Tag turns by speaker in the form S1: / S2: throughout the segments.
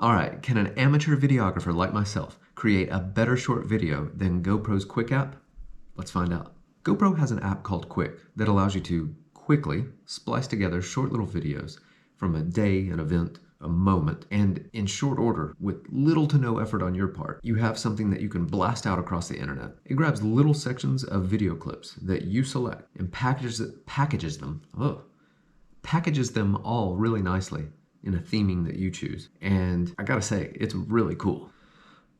S1: All right, can an amateur videographer like myself create a better short video than GoPro's Quik app? Let's find out. GoPro has an app called Quik that allows you to quickly splice together short little videos from a day, an event, a moment, and in short order, with little to no effort on your part, you have something that you can blast out across the internet. It grabs little sections of video clips that you select and packages them all really nicely in a theming that you choose. And I gotta say, it's really cool.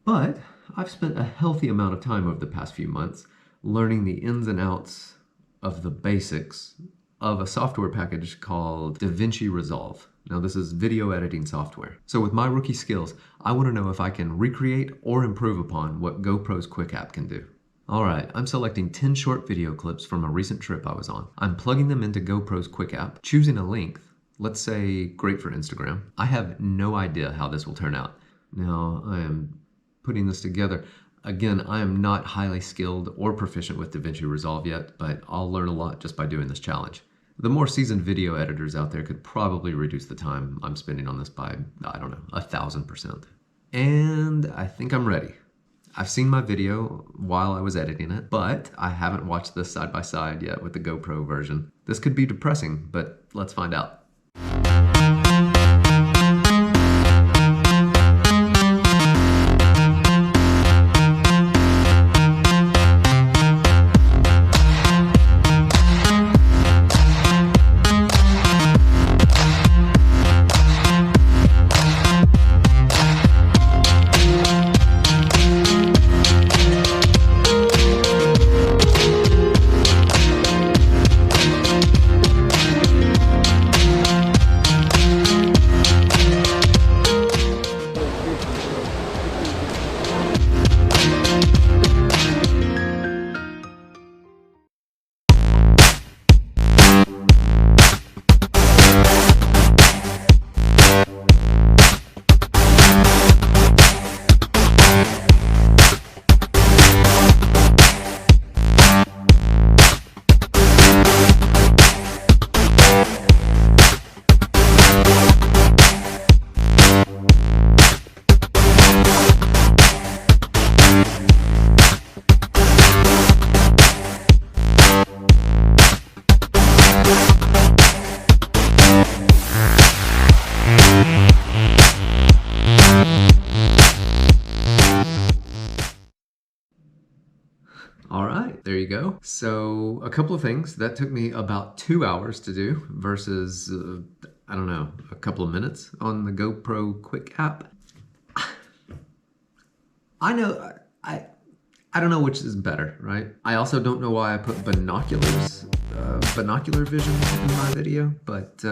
S1: But I've spent a healthy amount of time over the past few months learning the ins and outs of the basics of a software package called DaVinci Resolve. Now, this is video editing software. So with my rookie skills, I want to know if I can recreate or improve upon what GoPro's Quik app can do. All right, I'm selecting 10 short video clips from a recent trip I was on. I'm plugging them into GoPro's Quik app, choosing a length, let's say great for Instagram. I have no idea how this will turn out. Now, I am putting this together. Again, I am not highly skilled or proficient with DaVinci Resolve yet, but I'll learn a lot just by doing this challenge. The more seasoned video editors out there could probably reduce the time I'm spending on this by, I don't know, 1,000%. And I think I'm ready. I've seen my video while I was editing it, but I haven't watched this side by side yet with the GoPro version. This could be depressing, but let's find out. All right, there you go. So a couple of things. That took me about 2 hours to do versus, I don't know, a couple of minutes on the GoPro Quik app. I don't know which is better, right? I also don't know why I put binocular vision in my video, but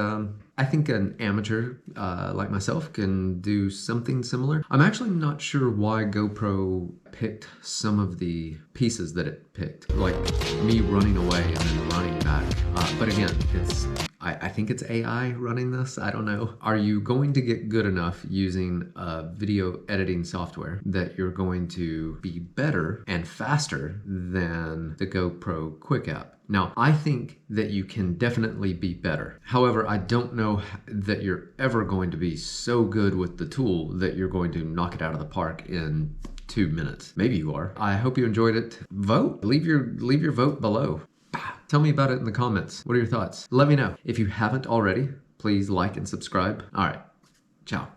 S1: I think an amateur like myself can do something similar. I'm actually not sure why GoPro picked some of the pieces that it picked, like me running away and then running back. But again, I think it's AI running this. I don't know. Are you going to get good enough using video editing software that you're going to be better and faster than the GoPro Quik app? Now, I think that you can definitely be better. However, I don't know that you're ever going to be so good with the tool that you're going to knock it out of the park in 2 minutes. Maybe you are. I hope you enjoyed it. Vote. Leave your vote below. Tell me about it in the comments. What are your thoughts? Let me know. If you haven't already, please like and subscribe. All right. Ciao.